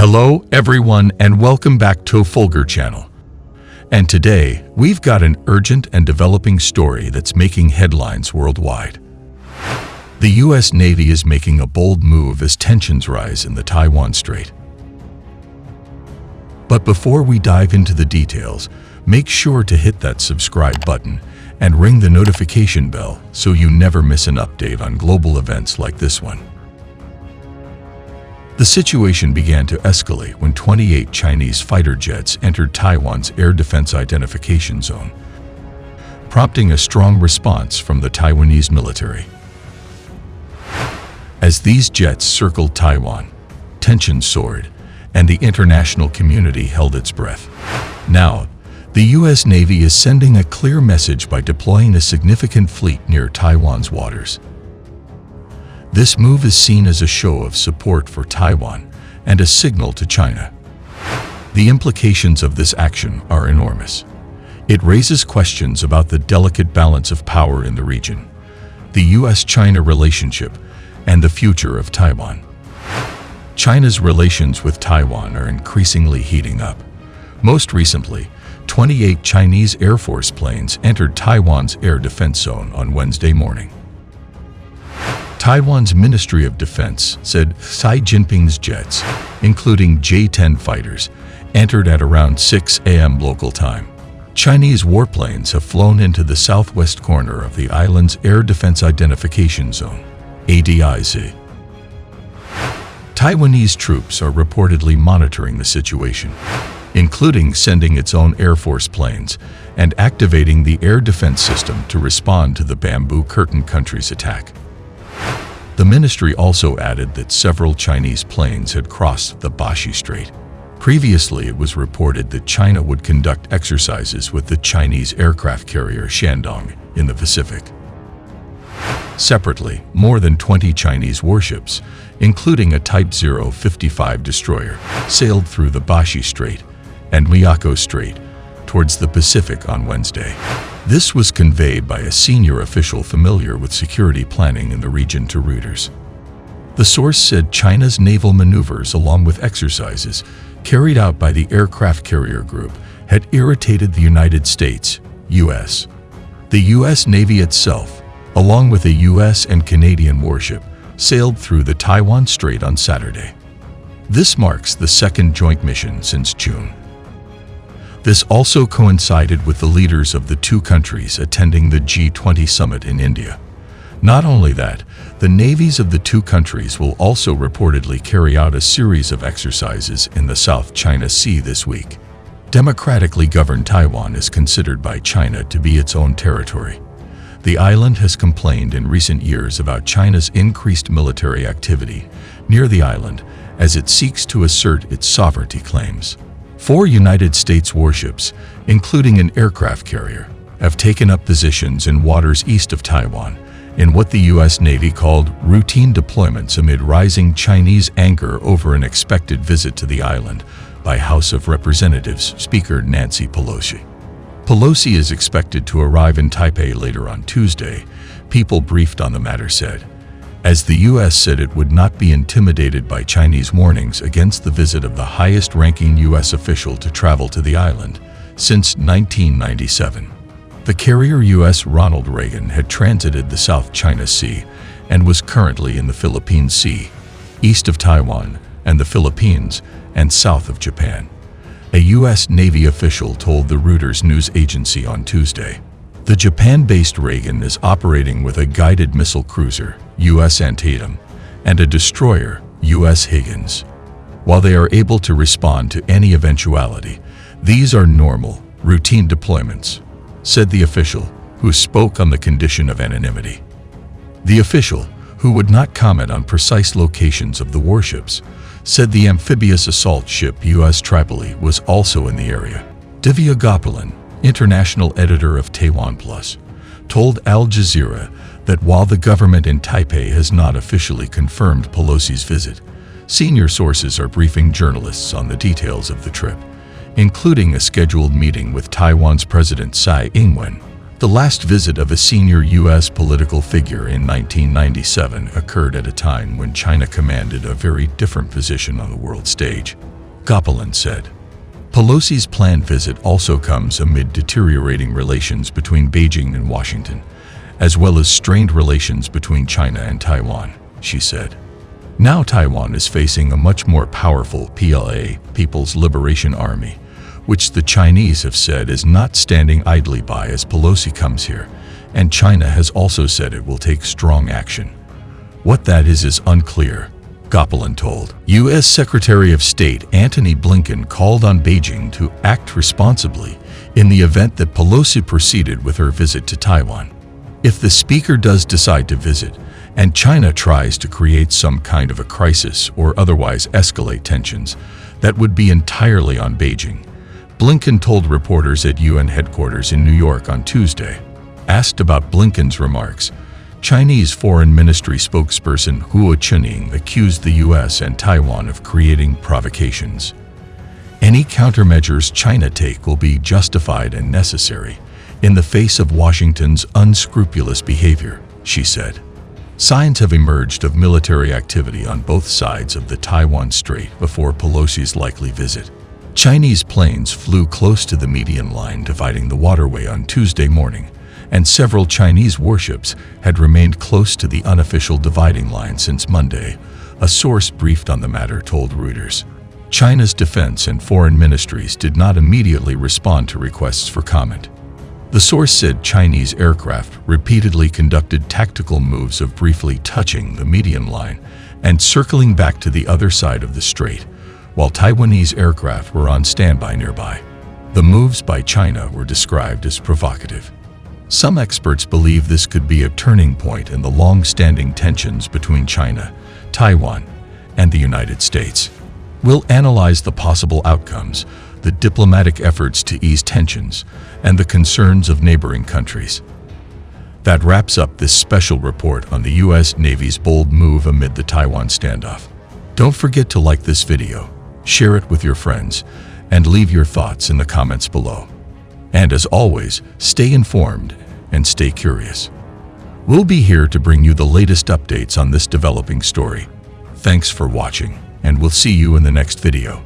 Hello everyone and welcome back to Fulgur channel. And today, we've got an urgent and developing story that's making headlines worldwide. The US Navy is making a bold move as tensions rise in the Taiwan Strait. But before we dive into the details, make sure to hit that subscribe button and ring the notification bell so you never miss an update on global events like this one. The situation began to escalate when 28 Chinese fighter jets entered Taiwan's air defense identification zone, prompting a strong response from the Taiwanese military. As these jets circled Taiwan, tensions soared, and the international community held its breath. Now, the US Navy is sending a clear message by deploying a significant fleet near Taiwan's waters. This move is seen as a show of support for Taiwan and a signal to China. The implications of this action are enormous. It raises questions about the delicate balance of power in the region, the US-China relationship, and the future of Taiwan. China's relations with Taiwan are increasingly heating up. Most recently, 28 Chinese Air Force planes entered Taiwan's air defense zone on Wednesday morning. Taiwan's Ministry of Defense said Xi Jinping's jets, including J-10 fighters, entered at around 6 a.m. local time. Chinese warplanes have flown into the southwest corner of the island's Air Defense Identification Zone, ADIZ. Taiwanese troops are reportedly monitoring the situation, including sending its own Air Force planes and activating the air defense system to respond to the Bamboo Curtain country's attack. The ministry also added that several Chinese planes had crossed the Bashi Strait. Previously, it was reported that China would conduct exercises with the Chinese aircraft carrier Shandong in the Pacific. Separately, more than 20 Chinese warships, including a Type 055 destroyer, sailed through the Bashi Strait and Miyako Strait towards the Pacific on Wednesday. This was conveyed by a senior official familiar with security planning in the region to Reuters. The source said China's naval maneuvers, along with exercises carried out by the aircraft carrier group, had irritated the United States, U.S. The U.S. Navy itself, along with a U.S. and Canadian warship, sailed through the Taiwan Strait on Saturday. This marks the second joint mission since June. This also coincided with the leaders of the two countries attending the G20 summit in India. Not only that, the navies of the two countries will also reportedly carry out a series of exercises in the South China Sea this week. Democratically governed Taiwan is considered by China to be its own territory. The island has complained in recent years about China's increased military activity near the island as it seeks to assert its sovereignty claims. 4 United States warships, including an aircraft carrier, have taken up positions in waters east of Taiwan in what the U.S. Navy called routine deployments amid rising Chinese anger over an expected visit to the island by House of Representatives Speaker Nancy Pelosi. Pelosi is expected to arrive in Taipei later on Tuesday, people briefed on the matter said, as the U.S. said it would not be intimidated by Chinese warnings against the visit of the highest-ranking U.S. official to travel to the island since 1997. The carrier U.S. Ronald Reagan had transited the South China Sea and was currently in the Philippine Sea, east of Taiwan and the Philippines, and south of Japan. A U.S. Navy official told the Reuters news agency on Tuesday. The Japan-based Reagan is operating with a guided missile cruiser, U.S. Antietam, and a destroyer, U.S. Higgins. While they are able to respond to any eventuality, these are normal, routine deployments, said the official, who spoke on the condition of anonymity. The official, who would not comment on precise locations of the warships, said the amphibious assault ship U.S. Tripoli was also in the area. Divya Gopalan, international editor of Taiwan Plus, told Al Jazeera that while the government in Taipei has not officially confirmed Pelosi's visit, senior sources are briefing journalists on the details of the trip, including a scheduled meeting with Taiwan's President Tsai Ing-wen. The last visit of a senior U.S. political figure in 1997 occurred at a time when China commanded a very different position on the world stage. Gopalin said. Pelosi's planned visit also comes amid deteriorating relations between Beijing and Washington, as well as strained relations between China and Taiwan, she said. Now Taiwan is facing a much more powerful PLA, People's Liberation Army, which the Chinese have said is not standing idly by as Pelosi comes here, and China has also said it will take strong action. What that is unclear, Gopalin told. U.S. Secretary of State Antony Blinken called on Beijing to act responsibly in the event that Pelosi proceeded with her visit to Taiwan. If the speaker does decide to visit, and China tries to create some kind of a crisis or otherwise escalate tensions, that would be entirely on Beijing, Blinken told reporters at UN headquarters in New York on Tuesday. Asked about Blinken's remarks, Chinese Foreign Ministry spokesperson Hua Chunying accused the U.S. and Taiwan of creating provocations. Any countermeasures China take will be justified and necessary in the face of Washington's unscrupulous behavior, she said. Signs have emerged of military activity on both sides of the Taiwan Strait before Pelosi's likely visit. Chinese planes flew close to the median line dividing the waterway on Tuesday morning, and several Chinese warships had remained close to the unofficial dividing line since Monday, a source briefed on the matter told Reuters. China's defense and foreign ministries did not immediately respond to requests for comment. The source said Chinese aircraft repeatedly conducted tactical moves of briefly touching the median line and circling back to the other side of the strait, while Taiwanese aircraft were on standby nearby. The moves by China were described as provocative. Some experts believe this could be a turning point in the long-standing tensions between China, Taiwan, and the United States. We'll analyze the possible outcomes, the diplomatic efforts to ease tensions, and the concerns of neighboring countries. That wraps up this special report on the U.S. Navy's bold move amid the Taiwan standoff. Don't forget to like this video, share it with your friends, and leave your thoughts in the comments below. And as always, stay informed and stay curious. We'll be here to bring you the latest updates on this developing story. Thanks for watching, and we'll see you in the next video.